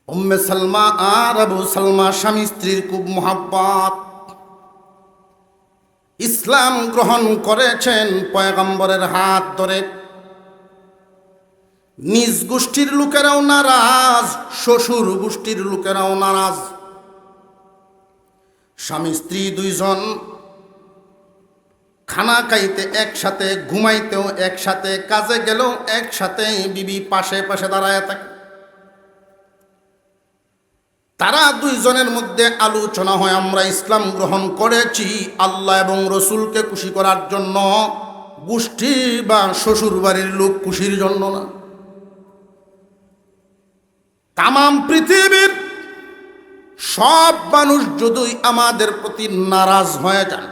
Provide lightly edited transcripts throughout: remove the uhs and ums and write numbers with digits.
উম্মে সালমা আর আবু সালমা স্বামী স্ত্রীর খুব মোহাব্বত। ইসলাম গ্রহণ করেছেন পয়গম্বরের হাত ধরে। নিজ গোষ্ঠীর লোকেরাও নারাজ, শ্বশুর গোষ্ঠীর লোকেরাও নারাজ। স্বামী স্ত্রী দুইজন খানা খাইতে একসাথে, ঘুমাইতেও একসাথে, কাজে গেলেও একসাথে, বিবি পাশে পাশে দাঁড়ায় থাকে। তারা দুইজনের মধ্যে আলোচনা হয়, আমরা ইসলাম গ্রহণ করেছি আল্লাহ এবং রসুলকে খুশি করার জন্য, গোষ্ঠী বা শ্বশুর বাড়ির লোক খুশির জন্য না। তামাম পৃথিবীর সব মানুষ যদি আমাদের প্রতি নারাজ হয়ে যান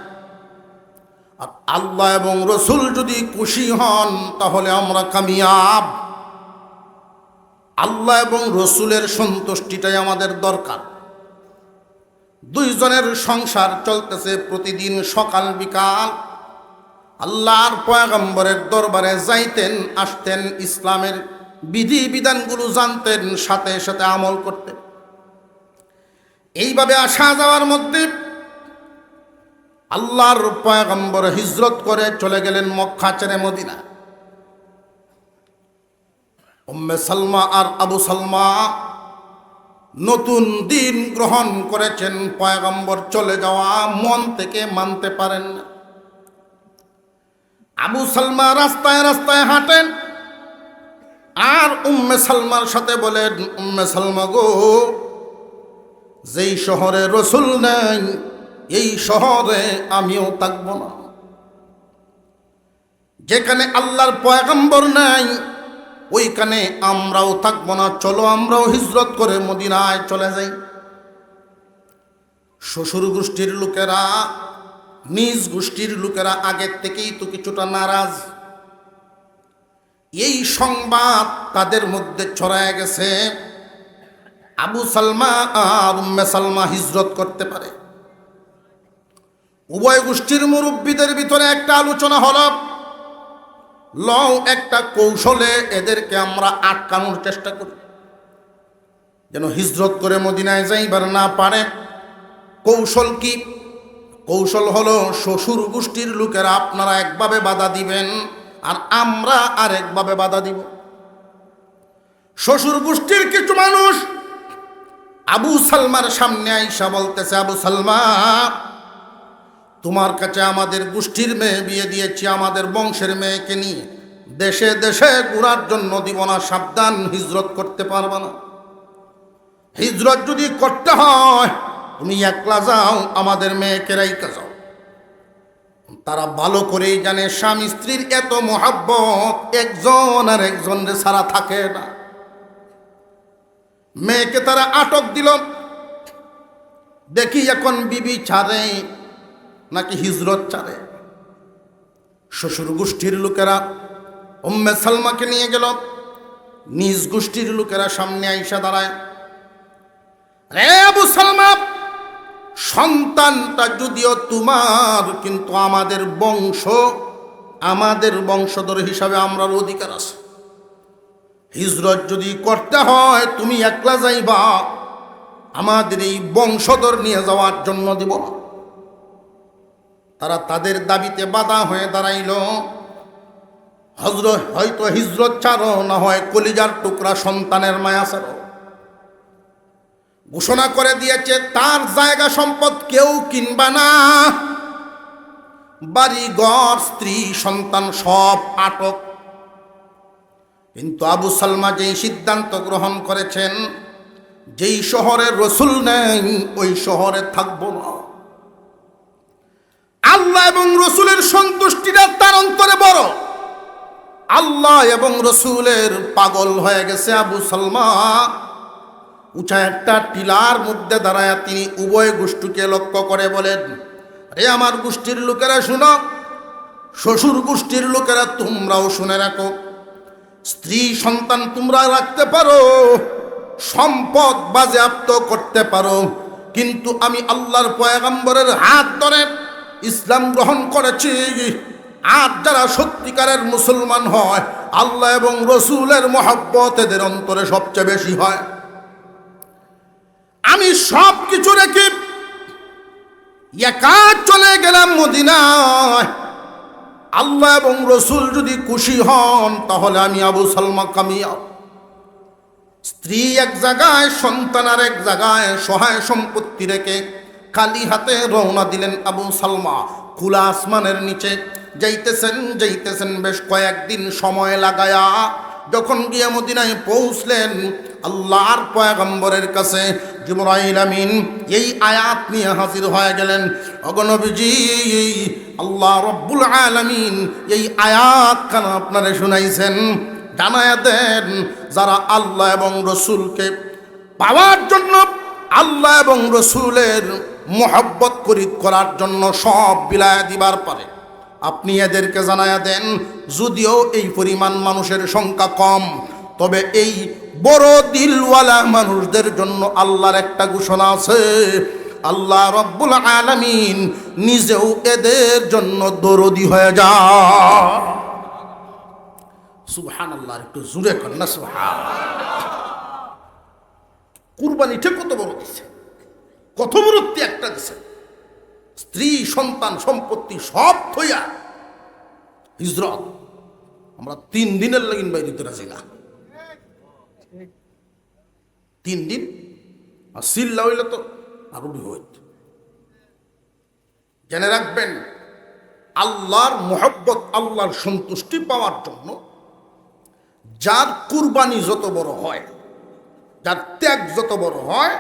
আর আল্লাহ এবং রসুল যদি খুশি হন, তাহলে আমরা কামিয়াব। আল্লাহ এবং রসুলের সন্তুষ্টিটাই আমাদের দরকার। দুইজনের সংসার চলতেছে, প্রতিদিন সকাল বিকাল আল্লাহর পয়গম্বরের দরবারে যাইতেন, আসতেন, ইসলামের বিধি বিধানগুলো জানতেন, সাথে সাথে আমল করতেন। এইভাবে আসা যাওয়ার মধ্যে আল্লাহর পয়গম্বর হিজরত করে চলে গেলেন মক্কা ছেড়ে মদিনা। উম্মে সালমা আর আবু সালমা নতুন দিন গ্রহণ করেছেন। পয়গম্বর চলে যাওয়া মন থেকে মানতে পারেন না। আবু সালমা রাস্তায় রাস্তায় হাঁটেন আর উম্মে সালমার সাথে বলেন, উম্মে সালমা গো, যেই শহরে রসুল নেই এই শহরে আমিও থাকব না। যেখানে আল্লাহর পয়গম্বর নাই ওইখানে আমরাও থাকব না। চলো আমরাও হিজরত করে মদিনায় চলে যাই। শ্বশুর গোষ্ঠীর লোকেরা, নিজ গোষ্ঠীর লোকেরা আগের থেকেই তো কিছুটা নারাজ। এই সংবাদ তাদের মধ্যে ছড়ায় গেছে, আবু সালমা আর উম্মে সালমা হিজরত করতে পারে। উভয় গোষ্ঠীর মুরব্বীদের ভিতরে একটা আলোচনা হলো, লও একটা কৌশলে এদেরকে আমরা আটকানোর চেষ্টা করি, যেন হিজরত করে মদিনায় যাইবার না পারে। কৌশল কি? কৌশল হলো, শ্বশুর গোষ্ঠীর লোকেরা আপনারা একভাবে বাধা দিবেন আর আমরা আরেকভাবে বাধা দিব। শ্বশুর গোষ্ঠীর কিছু মানুষ আবু সালমার সামনে আইসা বলতেছে, আবু সালমা, তোমার কাছে আমাদের গোষ্ঠীর মেয়ে বিয়ে দিয়েছি, আমাদের বংশের মেয়েকে নিয়ে দেশে দেশে ঘোরার জন্য দিব না, সাবধান, হিজরত করতে পারবে না। হিজরত যদি করতে হয় তুমি একলা যাও, আমাদের মেয়েকে রাইখা যাও। তারা ভালো করেই জানে স্বামী স্ত্রীর এত মোহাব্বত একজন আর একজনের ছাড়া থাকে না। মেয়েকে তারা আটক দিল, দেখি এখন বিবি ছাড়ে নাকি হিজরত ছাড়ে। শ্বশুর গোষ্ঠীর লোকেরা উম্মে সালমাকে নিয়ে গেল, নিজ গোষ্ঠীর লোকেরা সামনে আইসা দাঁড়ায়, রে আবু সালমা, সন্তানটা যদিও তোমার, কিন্তু আমাদের বংশ, আমাদের বংশধর হিসাবে আমরার অধিকার আছে। হিজরত যদি করতে হয় তুমি একলা যাইবা, আমাদের এই বংশধর নিয়ে যাওয়ার জন্য দিব না। তারা তাদের দাবিতে বাধা হয়ে দাঁড়াইল। হয়তো হিজরত ছাড়ো, না হয় কলিজার টুকরা সন্তানের মায়া ছাড়ো। ঘোষণা করে দিয়েছে তার জায়গা সম্পদ কেউ কিনবা না, বাড়ি ঘর স্ত্রী সন্তান সব আটক। কিন্তু আবু সালমা যেই সিদ্ধান্ত গ্রহণ করেছেন, যেই শহরে রসুল নেই ওই শহরে থাকবো না। আল্লাহ এবং রসুলের সন্তুষ্টিটা তার অন্তরে বড়। আল্লাহ এবং রসুলের পাগল হয়ে গেছে আবু সালমা। উঁচা একটা টিলার মধ্যে দাঁড়ায় তিনি উভয় গোষ্ঠীকে লক্ষ্য করে বলেন, রে আমার গোষ্ঠীর লোকেরা শুনো, শ্বশুর গোষ্ঠীর লোকেরা তোমরাও শুনে রাখো, স্ত্রী সন্তান তোমরা রাখতে পারো, সম্পদ বাজেয়াপ্ত করতে পারো, কিন্তু আমি আল্লাহর পয়গম্বরের হাত ধরে ইসলাম গ্রহণ করেছি। আর যারা সত্যিকারের মুসলমান হয়, আল্লাহ এবং রসুলের মহব্বত এদের অন্তরে সবচেয়ে বেশি হয়। সব কিছু রেখে একা চলে গেলাম মদিনায়। আল্লাহ এবং রসুল যদি খুশি হন তাহলে আমি আবু সালমা কামিয়াব। স্ত্রী এক জায়গায়, সন্তান আর এক জায়গায়, সহায় সম্পত্তি রেখে খালি হাতে রওনা দিলেন আবু সালমা। খোলা আসমানের নিচে যাইতেছেন বেশ কয়েকদিন সময় লাগায়া। যখন গিয়ে মদিনায় পৌঁছলেন, আল্লাহর পয়গম্বরের কাছে জিবরাইল আমিন এই আয়াত নিয়ে হাজির হয়ে গেলেন। ওগো নবীজি, আল্লাহ রব্বুল আলামিন এই আয়াত কেন আপনারে শুনাইছেন, জানায়া দেন। যারা আল্লাহ এবং রসুলকে পাওয়ার জন্য, আল্লাহ এবং রসুলের মোহাব্বত করার জন্য সব বিলায় দিবার পারে, আপনি এদেরকে জানায়া দেন। যদিও এই পরিমাণ মানুষের সংখ্যা কম, তবে এই বড় দিলওয়ালা মানুষদের জন্য আল্লাহর একটা ঘোষণা আছে। আল্লাহ রব্বুল আলামিন নিজেও এদের জন্য দরদি হয়ে যায়। সুবহানাল্লাহ, একটু জোরে কর না সুবহানাল্লাহ। কুরবানিটা কত বড় দিছে, কত বড়ত্ব একটা দিছে। স্ত্রী, সন্তান, সম্পত্তি সব থইয়া হিজরত। আমরা 3 দিনের লাগিন বাইরে রাজি না, 3 দিন। আর সিল্লা হইলে তো আরো বিহত। জেনে রাখবেন, আল্লাহর মোহাব্বত, আল্লাহর সন্তুষ্টি পাওয়ার জন্য যার কুরবানি যত বড় হয়, যার ত্যাগ যত বড় হয়,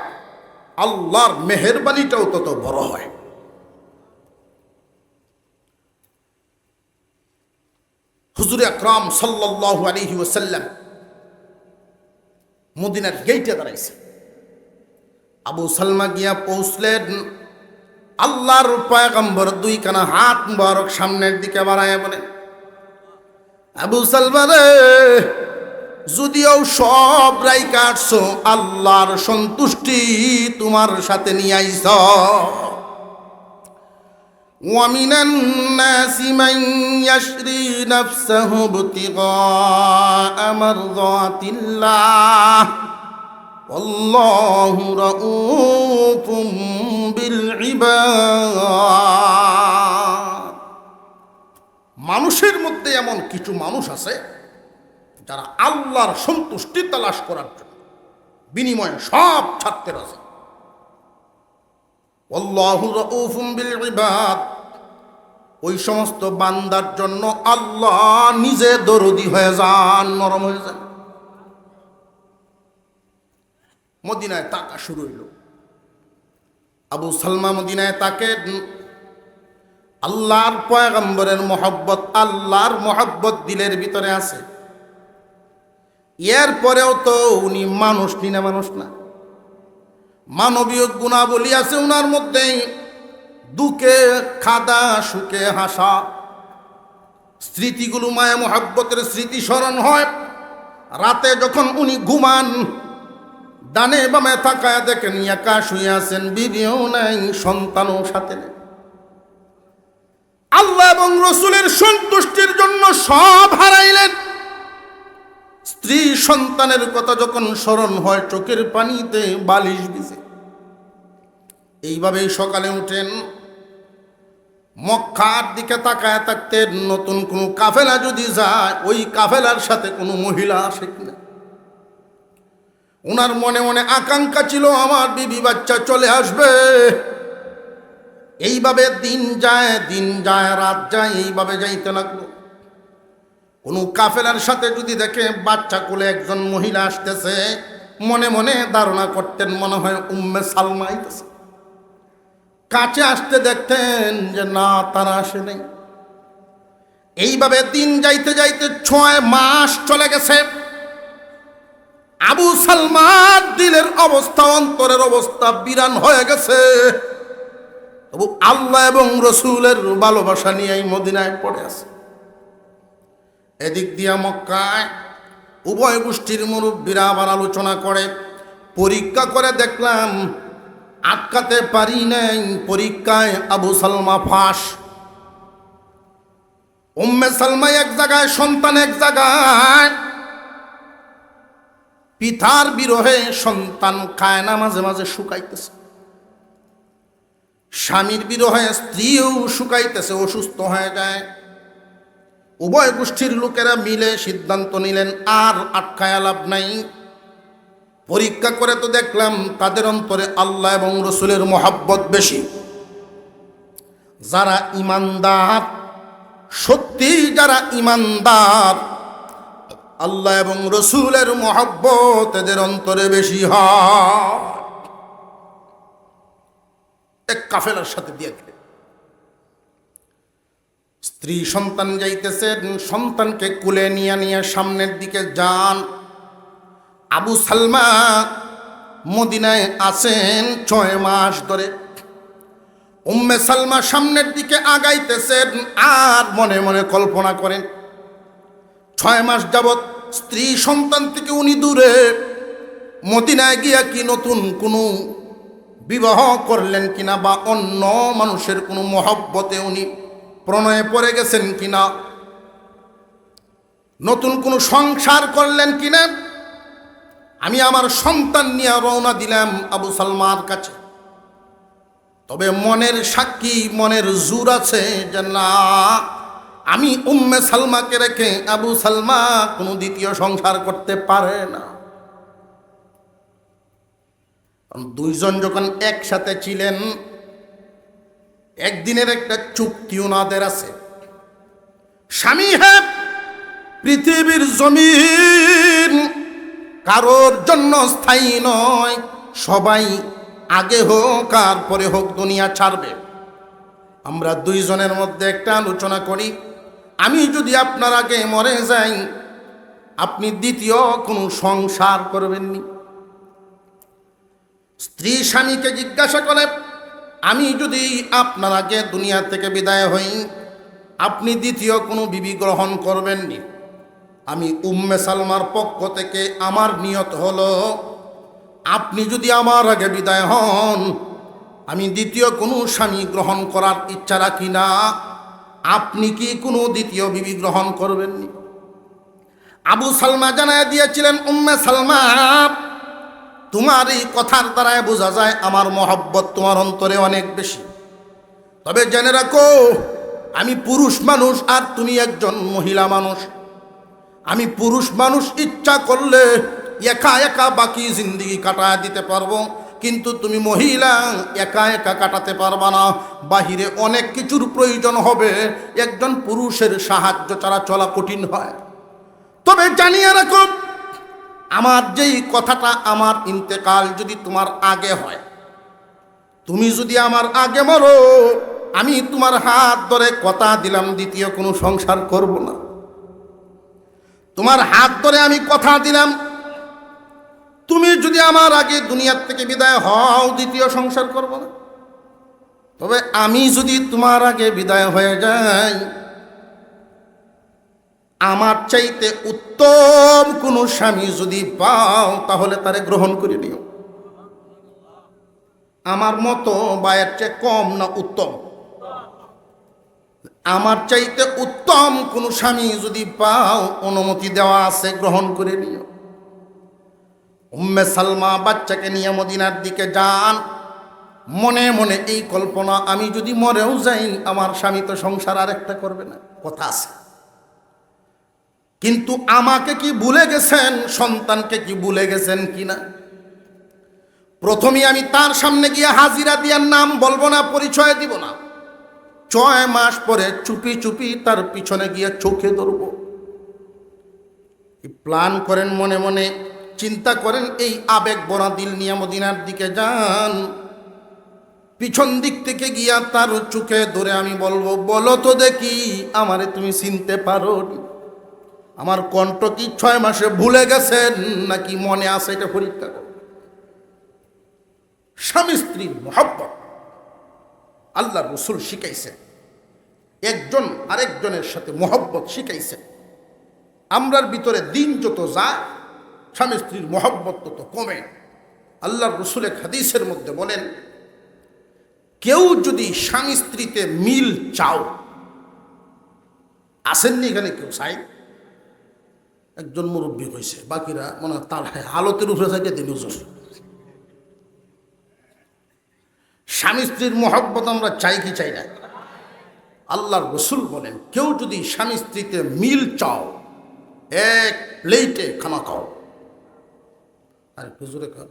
আল্লাহর মেহেরবানিটাও তত বড় হয়। হুজুর আকরাম সাল্লাল্লাহু আলাইহি ওয়াসাল্লাম মদিনার গেইটে দাঁড়াইছে। আবু সালমা গিয়া পৌঁছলেন। আল্লাহর পয়গম্বর 2 কানা হাত মুবারক সামনের দিকে বাড়ায় বলে, আবু সালমা রে, যদিও সব রাই কাটছো, আল্লাহর সন্তুষ্টি তোমার সাথে নিয়ে আইছ। ومن الناس من يشري نفسه ابتغاء مرضات الله والله رؤوف بالعباد। মানুষের মধ্যে এমন কিছু মানুষ আছে যারা আল্লাহর সন্তুষ্টি তালাশ করার জন্য বিনিময়ে সব ছাড়তে রাজি। আল্লাহু রাউফুম বিল ইবাদ, ওই সমস্ত বান্দার জন্য আল্লাহ নিজে দরদি হয়ে যান, নরম হয়ে যান। মদিনায় তাকা শুরু হইল। আবু সালমা মদিনায় তাকে আল্লাহর পয়গম্বরের মোহাব্বত, আল্লাহর মোহাব্বত দিলের ভিতরে আছে। এরপরেও তো উনি মানুষ না, মানুষ না, মানবীয় গুণাবলী আছে উনার মধ্যেই। দুঃখে খাদা, সুখে হাসা, স্মৃতিগুলো মায়া মোহাব্বতের স্মৃতি স্মরণ হয়। রাতে যখন উনি ঘুমান, ডানে বামে তাকায় দেখেন একা শুয়ে আছেন, বিবিও নাই, সন্তানও সাথে নেই। আল্লাহ এবং রসুলের সন্তুষ্টির জন্য সব হারাইলেন। স্ত্রী সন্তানের কথা যখন স্মরণ হয়, চোখের পানিতে বালিশ ভিজে। এইভাবেই সকালে উঠেন, মক্কার দিকে তাকায় থাকতেন। নতুন কোনো কাফেলা যদি যায়, ওই কাফেলার সাথে কোনো মহিলা আসে কিনা। ওনার মনে মনে আকাঙ্ক্ষা ছিল, আমার বিবি বাচ্চা চলে আসবে। এইভাবে দিন যায়, রাত যায়, এইভাবে যাইতে লাগলো। কোনো কাফেলার সাথে যদি দেখে বাচ্চা কোলে একজন মহিলা আসতেছে, মনে মনে ধারণা করতেন মনে হয় উম্মে সালমা আইতেছে। কাছে আসতে দেখতেন যে না, তারা আসে নেই। এইভাবে দিন যাইতে যাইতে 6 মাস চলে গেছে। আবু সালমার দিলের অবস্থা, অন্তরের অবস্থা বিরান হয়ে গেছে। তবু আল্লাহ এবং রসুলের ভালোবাসা নিয়ে এই মদিনায় পড়ে আছে। এদিক দিয়া মক্কায় উভয় গোষ্ঠীর মুরব্বীরা আবার আলোচনা করে, পরীক্ষা করে দেখলাম আটকাতে পারি নাই। পরীক্ষায় আবু সালমা ফাঁস। উম্মে সালমা এক জায়গায়, সন্তান এক জায়গায়। পিতার বিরহে সন্তান খায় না, মাঝে মাঝে শুকাইতেছে। স্বামীর বিরহে স্ত্রীও শুকাইতেছে, অসুস্থ হয়ে যায়। উভয় গোষ্ঠীর লোকেরা মিলে সিদ্ধান্ত নিলেন আর আটকায়া লাভ নাই। পরীক্ষা করে তো দেখলাম তাদের অন্তরে আল্লাহ এবং রসুলের মহাব্বত বেশি। যারা ইমানদার, সত্যি যারা ইমানদার, আল্লাহ এবং রসুলের মহাব্বত এদের অন্তরে বেশি হয়। এক কাফেলার সাথে দিয়ে দিলেন। স্ত্রী সন্তান যাইতেছেন, সন্তানকে কুলে নিয়ে নিয়ে সামনের দিকে যান। আবু সালমা মদিনায় আছেন 6 মাস ধরে। উম্মে সালমা সামনের দিকে আগাইতেছেন আর মনে মনে কল্পনা করেন 6 মাস যাবৎ স্ত্রী সন্তান থেকে উনি দূরে। মদিনায় গিয়া কি নতুন কোনো বিবাহ করলেন কিনা, বা অন্য মানুষের কোনো মহব্বতে উনি প্রণয়ে পড়ে গেছেন কিনা, নতুন কোনো সংসার করলেন কিনা। আমি আমার সন্তান নিয়ে রওনা দিলাম আবু সালমার কাছে। তবে মনের সাক্ষী, মনের জোর আছে যে না, আমি উম্মে সালমাকে রেখে আবু সালমা কোনো দ্বিতীয় সংসার করতে পারে না। দুইজন যখন একসাথে ছিলেন, একদিনের একটা চুক্তি ওনাদের আছে। স্বামী হ্যাঁ, পৃথিবীর জমিন কারোর জন্য স্থায়ী নয়, সবাই আগে হোক আর পরে হোক দুনিয়া ছাড়বে। আমরা দুইজনের মধ্যে একটা আলোচনা করি, আমি যদি আপনার আগে মরে যাই, আপনি দ্বিতীয় কোনো সংসার করবেননি। স্ত্রী স্বামীকে জিজ্ঞাসা করে, আমি যদি আপনার আগে দুনিয়া থেকে বিদায় হই, আপনি দ্বিতীয় কোনো বিবি গ্রহণ করবেননি। আমি উম্মে সালমার পক্ষ থেকে আমার নিয়ত হলো, আপনি যদি আমার আগে বিদায় হন, আমি দ্বিতীয় কোনো স্বামী গ্রহণ করার ইচ্ছা রাখি না। আপনি কি কোনো দ্বিতীয় বিবি গ্রহণ করবেননি? আবু সালমা জানায় দিয়েছিলেন, উম্মে সালমা, তোমার এই কথার দ্বারায় বোঝা যায় আমার মহব্বত তোমার অন্তরে অনেক বেশি। তবে জেনে রাখো, আমি পুরুষ মানুষ আর তুমি একজন মহিলা মানুষ। আমি পুরুষ মানুষ, ইচ্ছা করলে একা একা বাকি জিন্দেগি কাটায় দিতে পারবো, কিন্তু তুমি মহিলা, একা একা কাটাতে পারবা না। বাহিরে অনেক কিছুর প্রয়োজন হবে, একজন পুরুষের সাহায্য ছাড়া চলা কঠিন হয়। তবে জানিয়ে রাখো, আমার যেই কথাটা, আমার ইন্তেকাল যদি তোমার আগে হয়, তুমি যদি আমার আগে মরো, আমি তোমার হাত ধরে কথা দিলাম দ্বিতীয় কোনো সংসার করব না। তোমার হাত ধরে আমি কথা দিলাম, তুমি যদি আমার আগে দুনিয়ার থেকে বিদায় হও, দ্বিতীয় সংসার করব না। তবে আমি যদি তোমার আগে বিদায় হয়ে যাই, আমার চাইতে উত্তম কোন স্বামী যদি পাও, তাহলে তারে গ্রহণ করে নিও। আমার মতো বা এর চেয়ে কম না উত্তম? আমার চাইতে উত্তম কোন স্বামী যদি পাও, অনুমতি দেওয়া আছে, গ্রহণ করে নিও। উম্মে সালমা বাচ্চাকে নিয়ে মদিনার দিকে যান। মনে মনে এই কল্পনা, আমি যদি মরেও যাই, আমার স্বামী তো সংসার আর একটা করবে না, কথা আছে। কিন্তু আমাকে কি ভুলে গেছেন, সন্তানকে কি ভুলে গেছেন কিনা? প্রথমে আমি তার সামনে গিয়ে হাজিরা দিয়ার নাম বলবো না, পরিচয় দিব না। 6 মাস পরে চুপি চুপি তার পিছনে গিয়ে চোখে ধরব। প্ল্যান করেন, মনে মনে চিন্তা করেন, এই আবেগ ভরা দিল নিয়ে মদিনার দিকে যান। পিছন দিক থেকে গিয়া তার চোখে ধরে আমি বলবো, বলো তো দেখি, আমারে তুমি চিনতে পারো? আমার কণ্ঠ কি 6 মাসে ভুলে গেছেন নাকি মনে আছে, এটা পরীক্ষা করো। স্বামী স্ত্রীর মহব্বত আল্লাহ রসুল শিখাইছে, একজন আরেকজনের সাথে মহব্বত শিখাইছে। আমরার ভিতরে দিন যত যায়, স্বামী স্ত্রীর মহব্বত তত কমে। আল্লাহ রসুল এক হাদিসের মধ্যে বলেন, কেউ যদি স্বামী স্ত্রীতে মিল চাও, আসেননি এখানে কেউ চাই? একজন মুরব্বী হয়েছে, বাকিরা মনে হয় তার হালতের উপরে থাকে তিনি হুজুর। স্বামী স্ত্রীর মহব্বত আমরা চাই কি চাই না? আল্লাহর রসুল বলেন, কেউ যদি স্বামী স্ত্রীতে মিল চাও, এক প্লেটে খানা খাও। আর হুজুরে খাও,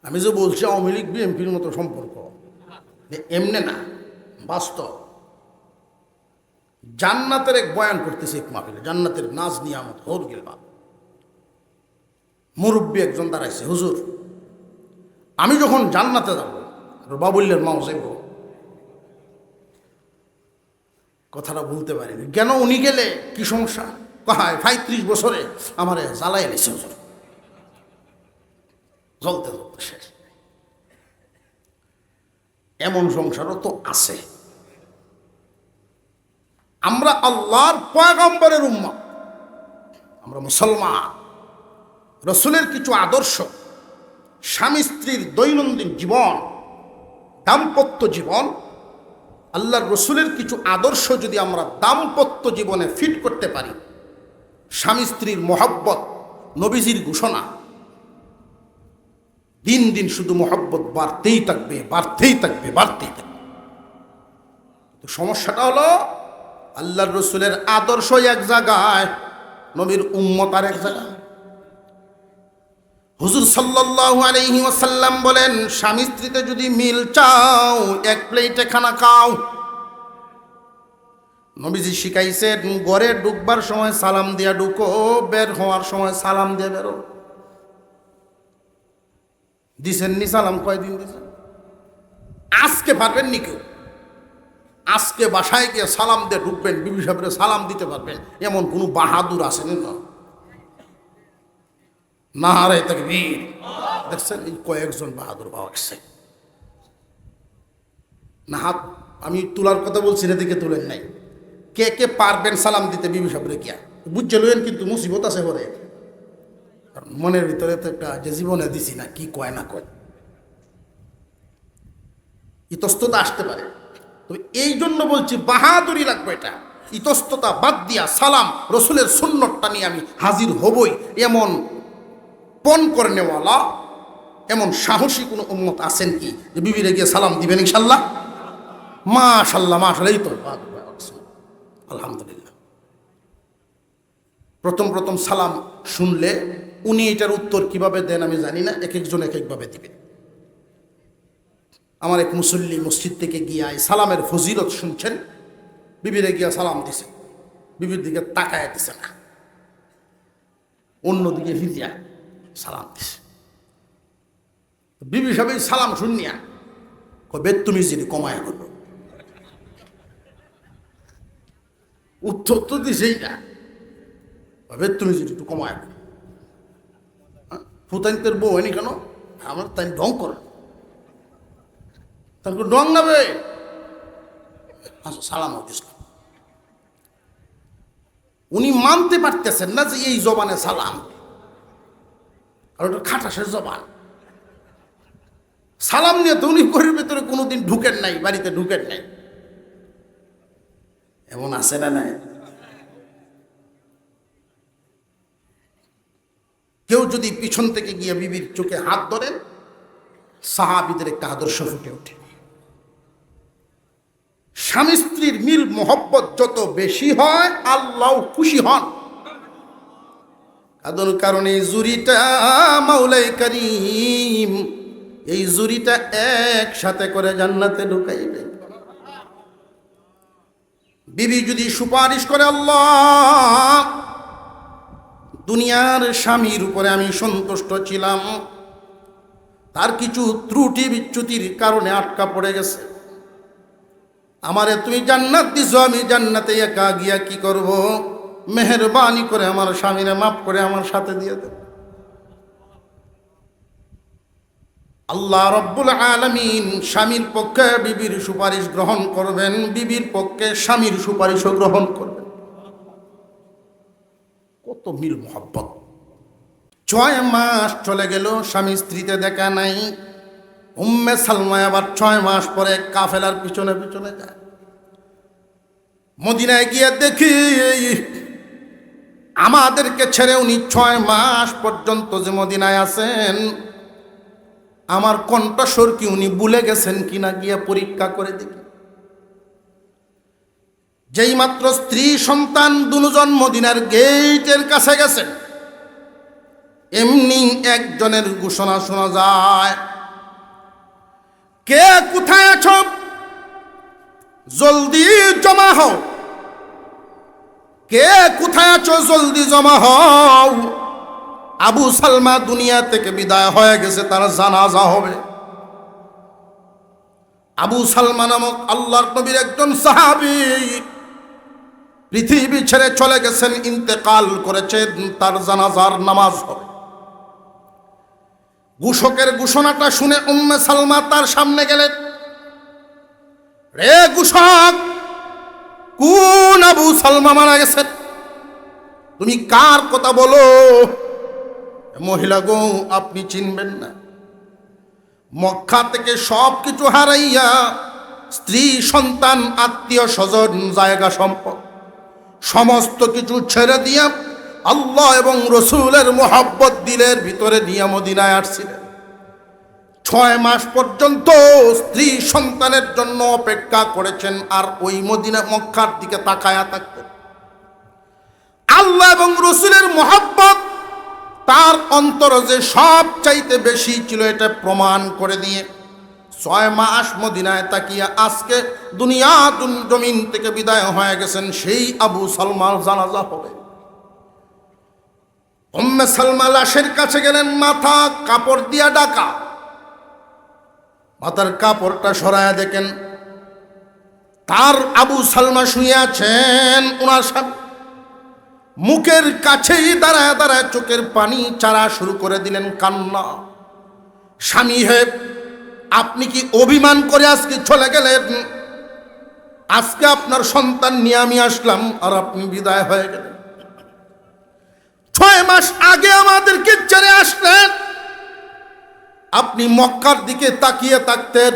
আমি যে বলছি আওয়ামী লীগ বিএনপির মতো সম্পর্ক, এমনি না, বাস্তব। জান্নাতের এক বয়ান করতেছে এক মাহফিলে, জান্নাতের নাজ নিয়ামত হোর গেলবা। মুরব্বী একজন দাঁড়াইছে, হুজুর আমি যখন জান্নাতে যাব, বাবুল্যের মাও যাইব, কথাটা বলতে পারিনি। কেন উনি গেলে কি সমস্যা? কয় 35 বছরে আমার জ্বালাই এনেছে হুজুর, জ্বলতে জ্বলতে শেষ। এমন সংসারও তো আছে। আমরা আল্লাহর পয়গম্বরের উম্মত, আমরা মুসলমান। রসুলের কিছু আদর্শ, স্বামী স্ত্রীর দৈনন্দিন জীবন, দাম্পত্য জীবন, আল্লাহর রসুলের কিছু আদর্শ যদি আমরা দাম্পত্য জীবনে ফিট করতে পারি, স্বামী স্ত্রীর মহব্বত, নবীজির ঘোষণা, দিন দিন শুধু মহব্বত বাড়তেই থাকবে, বাড়তেই থাকবে, বাড়তেই থাকবে। তো সমস্যাটা হলো আল্লাহর রসুলের আদর্শ এক জায়গায়, নবীর উম্মত আর এক জায়গায়। হুজুর সাল্লাল্লাহু আলাইহি ওয়াসাল্লাম বলেন, স্বামী স্ত্রীতে যদি মিল চাও, এক প্লেটে খানা খাও। নবীজি শিখাইছেন, ঘরে ঢুকবার সময় সালাম দিয়া ঢুকো, বের হওয়ার সময় সালাম দিয়ে বেরো। দিছেন নি সালাম? কয়দিন দিছেন? আজকে পারবেন নি কেউ? আজকে বাসায় গিয়ে সালাম দিয়ে ঢুকবেন, বিবি সাহেবের সালাম দিতে পারবেন এমন কোনো বাহাদুর আসেনি না? নারে তাকবীর! দেখছেন, এই কয়েকজন বাহাদুর পাওয়া গেছে না। হাত আমি তোলার কথা বলছি, না দিকে তুলেন নাই। কে কে পারবেন সালাম দিতে বিবি সাহেবের গিয়া? বুঝছে লইন, কিন্তু মুসিবত আছে পরে। মনের ভিতরে তো একটা যে জীবনে দিছি না, কি কয় না কয়, ইতস্ততা আসতে পারে। তবে এই জন্য বলছি, বাহাদুরি লাগবে। এটা ইতস্ততা বাদ দিয়া সালাম, রসুলের সুন্নতটা নিয়ে আমি হাজির হবই, এমন পণ করে নেওয়ালা, এমন সাহসী কোনো উম্মত আছেন কি যে বিবিরে গিয়ে সালাম দিবেন ইনশাল্লাহ? মাশাল্লাহ, মাশাল্লাহ, এই তো আলহামদুলিল্লাহ। প্রথম প্রথম সালাম শুনলে উনি এটার উত্তর কিভাবে দেন আমি জানি না, এক একজন এক একভাবে দিবে। আমার এক মুসল্লি মসজিদ থেকে গিয়া সালামের ফজিলত শুনছেন, বিবিরে গিয়া সালাম দিছে, বিবির দিকে তাকায় দিছে না, অন্যদিকে ফিরিয়া সালাম দিছে। বিবি সাহেব সালাম শুনিয়া কবে তুমি যিনি কমায়া করবো, উত্তর তো দিছেই না, কবে তুমি যিনি একটু কমায়া করবো। ফুতানিতের বউ হয়নি কেন? আমার তাই ঢং করে, তারপর ডং নাবে সালাম দিস। উনি মানতে পারতেছেন না যে এই জবানে সালাম, আর ওটা খাটাসের জবান। সালাম নিয়ে তো উনি ঘরের ভেতরে কোনোদিন ঢুকেন নাই, বাড়িতে ঢুকেন নাই। এমন আছে না? নাই? কেউ যদি পিছন থেকে গিয়ে বিবির চোখে হাত ধরেন, সাহাবীদের একটা আদর্শ ফুটে ওঠে। স্বামী স্ত্রীর মিল মোহব্বত যত বেশি হয়, আল্লাহ খুশি হন। কারণ এই জুরিটা মাওলাই করিম, এই জুরিটা একসাথে করে জান্নাতে ঢুকাইবে। বিবি যদি সুপারিশ করে, আল্লাহ দুনিয়ার স্বামীর উপরে আমি সন্তুষ্ট ছিলাম, তার কিছু ত্রুটি বিচ্যুতির কারণে আটকা পড়ে গেছে, আমারে তুমি জান্নাত দিছো, আমি জান্নাতে একা গিয়া কি করব? মেহেরবানি করে আমার স্বামীরে মাফ করে আমার সাথে দিয়ে দেব। আল্লাহ রব্বুল আলামিন স্বামীর পক্ষে বিবির সুপারিশ গ্রহণ করবেন, বিবির পক্ষে স্বামীর সুপারিশও গ্রহণ করবেন। কত মিল মোহব্বত! 6 মাস চলে গেল, স্বামী স্ত্রীতে দেখা নাই। উম্মে সালমা আবার 6 মাস পরে কাফেলার পিছনে পিছনে যায়। মদিনায় গিয়ে দেখি আমাদেরকে ছেড়ে উনি 6 মাস পর্যন্ত যে মদিনায় আছেন, আমার কণ্ঠস্বর কি উনি ভুলে গেছেন কিনা গিয়া পরীক্ষা করে দেখি। যেই মাত্র স্ত্রী সন্তান দুজন মদিনার গেটের কাছে গেছেন, এমনি একজনের ঘোষণা শোনা যায়, কে কোথায় আছো, জলদি জমা হও। কে কোথায় আছো, জলদি জমা হও। আবু সালমা দুনিয়া থেকে বিদায় হয়ে গেছে, তার জানাজা হবে। আবু সালমা নামক আল্লাহর নবীর একজন সাহাবী পৃথিবী ছেড়ে চলে গেছেন, ইন্তেকাল করেছেন, তার জানাজার নামাজ হবে। ঘোষকের ঘোষণাটা শুনে উম্মে সালমা তার সামনে গেলেন। রে ঘোষক, কোন আবু সালমা মারা গেছেন? তুমি কার কথা বলো? মহিলা গো, আপনি চিনবেন না। মক্কা থেকে সব কিছু হারাইয়া, স্ত্রী সন্তান আত্মীয় স্বজন জায়গা সম্পদ সমস্ত কিছু ছেড়ে দিয়া আল্লাহ এবং রসুলের মোহাব্বত দিলের ভিতরে নিয়ে মদিনায় আসছিলেন। 6 মাস পর্যন্ত স্ত্রী সন্তানের জন্য অপেক্ষা করেছেন, আর ওই মদিনা মক্কার দিকে তাকায়া থাকতেন। আল্লাহ এবং রসুলের মোহাব্বত তার অন্তর যে সব চাইতে বেশি ছিল, এটা প্রমাণ করে দিয়ে 6 মাস মদিনায় তাকিয়া আজকে দুনিয়া জমিন থেকে বিদায় হয়ে গেছেন, সেই আবু সালমার জানাজা হবে। উম্মে সালমা লাশের কাছে গেলেন, মাথা কাপড় দিয়া ঢাকা। মাথার কাপড়টা সরায়া দেখেন তার আবু সালমা শুয়ে আছেন। ওনার সামনে মুখের কাছেই দাঁড়ায় দাঁড়ায় চোখের পানি চারা শুরু করে দিলেন, কান্না। স্বামী হে, আপনি কি অভিমান করে আজকে চলে গেলেন? আজকে আপনার সন্তান নিয়ে আমি আসলাম, আর আপনি বিদায় হয়ে গেলেন। 6 মাস আগে আমাদেরকে ছেড়ে আসলেন, আপনি মক্কার দিকে তাকিয়ে থাকতেন।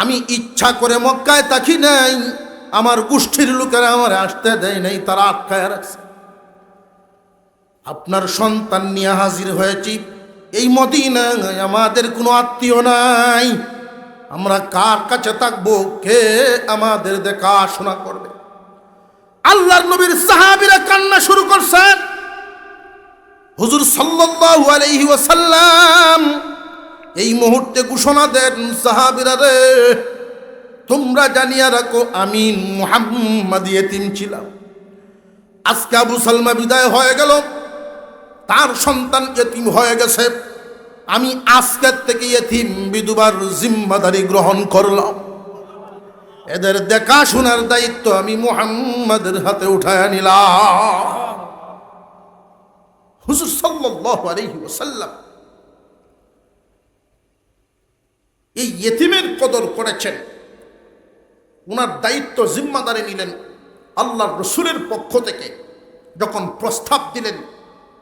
আমি ইচ্ছা করে মক্কায় তাকি নাই, আমার গোষ্ঠীর লোকেরা আমার আসতে দেয় নাই, তারা আটকায় রাখছে। আপনার সন্তান নিয়ে হাজির হয়েছি এই মদিনায়, আমাদের কোনো আত্মীয় নাই, আমরা কার কাছে থাকবো? কে আমাদের দেখাশোনা করবে? আল্লাহর নবীর সাহাবীরা কান্না শুরু করছেন। হুজুর সাল্লাল্লাহু আলাইহি ওয়াসাল্লাম এই মুহূর্তে ঘোষণা দেন, সাহাবীরা রে, তোমরা জানিয়া রাখো, আমি মুহাম্মদ ইয়েতিম ছিলাম। আজকে আবু সালমা বিদায় হয়ে গেল, তার সন্তান ইয়েতিম হয়ে গেছে। আমি আজকের থেকে ইয়েতিম বিধবার জিম্মাদারি গ্রহণ করলাম। এদের দেখাশোনার দায়িত্ব আমি মুহাম্মাদের হাতে উঠায় নিলাম। হুজুর সাল্লাল্লাহু আলাইহি ওয়াসাল্লাম এই ইয়েতিমের কদর করেছেন, ওনার দায়িত্ব জিম্মাদারি নিলেন। আল্লাহর রসুলের পক্ষ থেকে যখন প্রস্তাব দিলেন,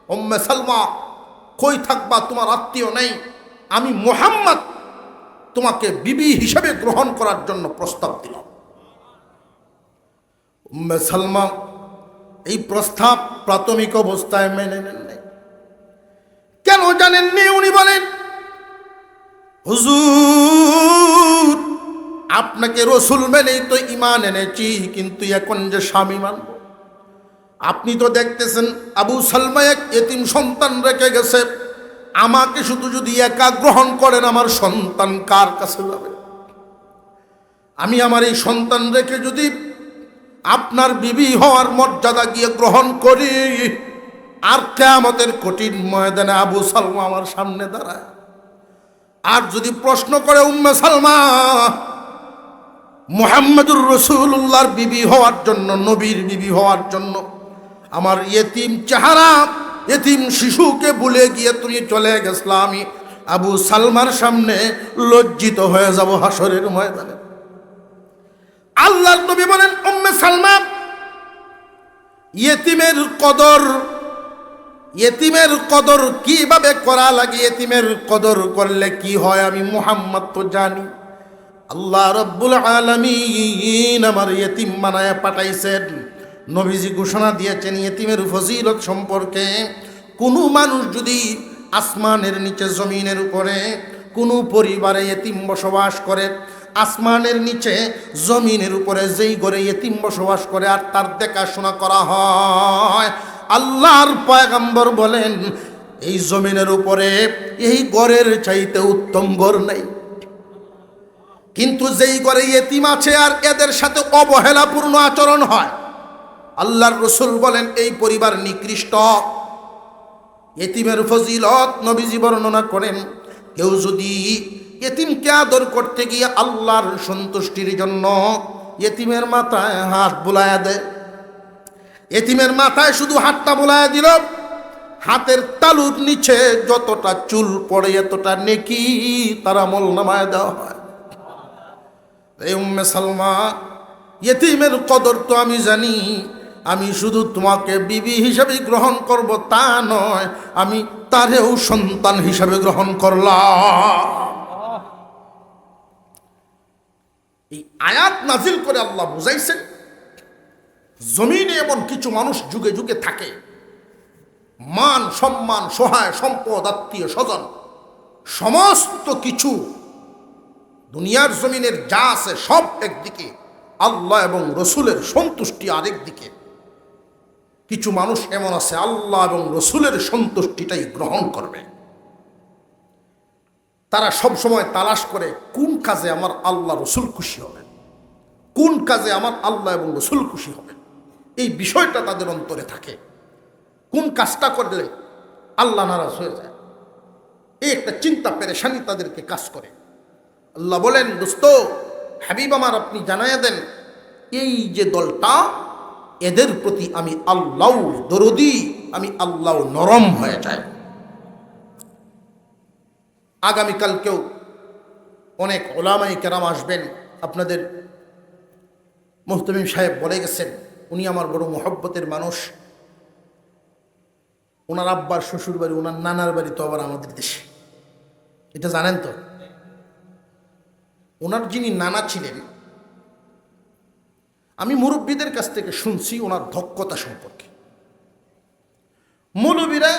উম্মে সালমা কই থাকবা, তোমার আত্মীয় নেই, আমি মুহাম্মদ তোমাকে বিবি হিসেবে গ্রহণ করার জন্য প্রস্তাব দিলাম। উম্মে সালমা এই প্রস্তাব প্রাথমিক অবস্থায় মেনে নেন নাই। কেন জানেননি? উনি বলেন, হুজুর, আপনাকে রসুল মেনেই তো ঈমান এনেছি, কিন্তু এখন যে স্বামী মানব। আপনি তো দেখতেছেন আবু সালমা এক এতিম সন্তান রেখে গেছে, আমাকে শুধু যদি একা গ্রহণ করেন, আমার সন্তান কার কাছে যাবে? আমি আমার এই সন্তান রেখে যদি আপনার বিবি হওয়ার মর্যাদা গিয়ে গ্রহণ করি, আর কিয়ামতের কঠিন ময়দানে আবু সালমা আমার সামনে দাঁড়ায়, আর যদি প্রশ্ন করে উম্মে সালমা মুহাম্মদুর রাসূলুল্লাহর বিবি হওয়ার জন্য, নবীর বিবি হওয়ার জন্য আমার ইয়েতিম চেহারা, ইয়েতিম শিশুকে ভুলে গিয়ে তুমি চলে গেছলা, আমি আবু সালমার সামনে লজ্জিত হয়ে যাব হাসরের ময়দানে। আল্লাহর নবী বলেন, উম্মে সালমা, ইয়েতিমের কদর কিভাবে করা লাগে, ইয়েতিমের কদর করলে কি হয়, আমি মুহাম্মদ তো জানি। আল্লাহ রাব্বুল আলামিন আমার ইয়েতিম বানায় পাঠাইছেন, নবীজি ঘোষণা দিয়েছেন ইয়েতিমের ফজিলত সম্পর্কে, কোনো মানুষ যদি আসমানের নিচে জমিনের উপরে কোনো পরিবারে ইয়েতিম বসবাস করে, আসমানের নিচে জমিনের উপরে যেই ঘরে ইয়েতিম বসবাস করে আর তার দেখাশোনা করা হয়, আল্লাহর পয়গম্বর বলেন এই জমিনের উপরে এই ঘরের চাইতে উত্তম ঘর নেই। কিন্তু যেই ঘরে ইয়েতিম আছে আর এদের সাথে অবহেলাপূর্ণ আচরণ হয়, আল্লাহর রাসূল বলেন এই পরিবার নিকৃষ্ট। ইয়েতিমের ফজিলত নবীজি বর্ণনা করেন, কেউ যদি ইয়েতিমকে আদর করতে গিয়ে আল্লাহর সন্তুষ্টির জন্য ইয়েতিমের মাথায় হাত বুলায়া দেয়, ইয়েতিমের মাথায় শুধু হাতটা বুলায়া দিল, হাতের তালুর নিচে যতটা চুল পড়ে এতটা নেকি তার আমলনামায় দেওয়া হয়। এই উম্মে সালমা, ইয়েতিমের কদর তো আমি জানি, আমি শুধু তোমাকে বিবি হিসাবে গ্রহণ করব তা নয়, আমি তারেও সন্তান হিসাবে গ্রহণ করলাম। এই আয়াত নাজিল করে আল্লাহ বুঝাইছেন জমিনে এমন কিছু মানুষ যুগে যুগে থাকে, মান সম্মান সহায় সম্পদ আত্মীয় স্বজন সমস্ত কিছু দুনিয়ার জমিনের যা আছে সব একদিকে, আল্লাহ এবং রসুলের সন্তুষ্টি আরেক দিকে। কিছু মানুষ এমন আছে আল্লাহ এবং রসুলের সন্তুষ্টিটাই গ্রহণ করবে। তারা সব সময় তালাশ করে কোন কাজে আমার আল্লাহ রসুল খুশি হবে, কোন কাজে আমার আল্লাহ এবং রসুল খুশি হবে, এই বিষয়টা তাদের অন্তরে থাকে। কোন কাজটা করলে আল্লাহ নারাজ হয়ে যায়, এই একটা চিন্তা পেরেশানি তাদেরকে কাজ করে। আল্লাহ বলেন, দোস্ত হাবিব আমার, আপনি জানাইয়া দেন এই যে দলটা, এদের প্রতি আমি আল্লাহ দরদি, আমি আল্লাহ নরম হয়ে যায়। আগামীকালকেও অনেক ওলামায়ে কেরাম আসবেন। আপনাদের মুহতামিম সাহেব বলে গেছেন, উনি আমার বড় মহব্বতের মানুষ। ওনার আব্বার শ্বশুর বাড়ি, ওনার নানার বাড়ি তো আবার আমাদের দেশে, এটা জানেন তো। ওনার যিনি নানা ছিলেন, আমি মুরব্বীদের কাছ থেকে শুনছি ওনার দক্ষতা সম্পর্কে। মৌলবীরা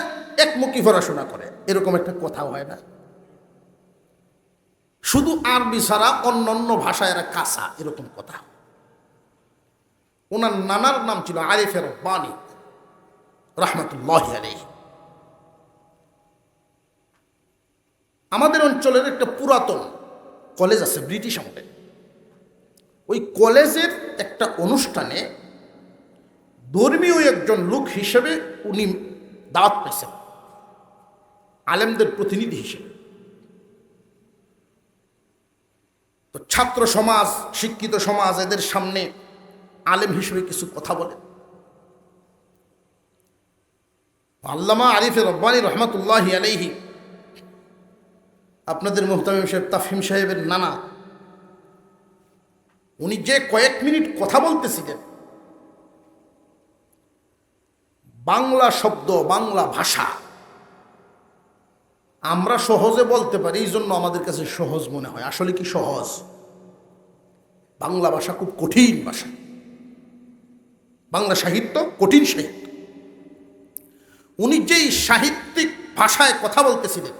একমুখী পড়াশোনা করে, এরকম একটা কথা হয় না। শুধু আরবি ছাড়া অন্য অন্য ভাষায় এরা কাঁচা, এরকম কথা। ওনার নানার নাম ছিল আরিফে রব্বানী রাহমাতুল্লাহি আলাইহি। আমাদের অঞ্চলের একটা পুরাতন কলেজ আছে ব্রিটিশ আমলে, ওই কলেজের একটা অনুষ্ঠানে ধর্মীয় একজন লোক হিসেবে উনি দাওয়াত পেয়েছেন, আলেমদের প্রতিনিধি হিসেবে। তো ছাত্র সমাজ, শিক্ষিত সমাজ এদের সামনে আলেম হিসেবে কিছু কথা বলে। আল্লামা আরিফে রব্বানী রহমাতুল্লাহি আলাইহি, আপনাদের মুহতামিম সাহেব তাফহিম সাহেবের নানা, উনি যে কয়েক মিনিট কথা বলতেছিলেন, বাংলা শব্দ, বাংলা ভাষা আমরা সহজে বলতে পারি, এই জন্য আমাদের কাছে সহজ মনে হয়। আসলে কি সহজ? বাংলা ভাষা খুব কঠিন ভাষা। বাংলা সাহিত্য কঠিন সাহিত্য। উনি যেই সাহিত্যিক ভাষায় কথা বলতেছিলেন,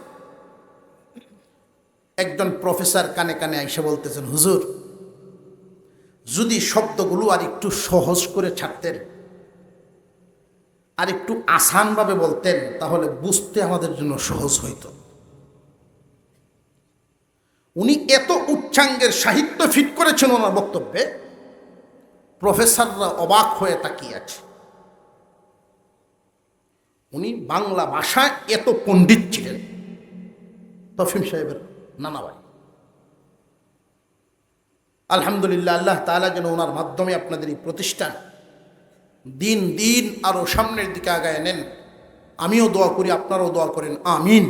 একজন প্রফেসর কানে কানে আইসা বলতেছেন, হুজুর যদি শব্দগুলো আর একটু সহজ করে ছাড়তেন, আর একটু আসানভাবে বলতেন, তাহলে বুঝতে আমাদের জন্য সহজ হইত। উনি এত উচ্চাঙ্গের সাহিত্য ফিট করেছেন ওনার বক্তব্যে, প্রফেসররা অবাক হয়ে তাকিয়ে আছে। উনি বাংলা ভাষায় এত পণ্ডিত ছিলেন, তফিম সাহেবের নানা ভাই। আলহামদুলিল্লাহ, আল্লাহ তাআলা যেন ওনার মাধ্যমে আপনাদের এই প্রতিষ্ঠান দিন দিন আরো সামনের দিকে আগায় নেন। আমিও দোয়া করি, আপনারাও দোয়া করেন, আমিন।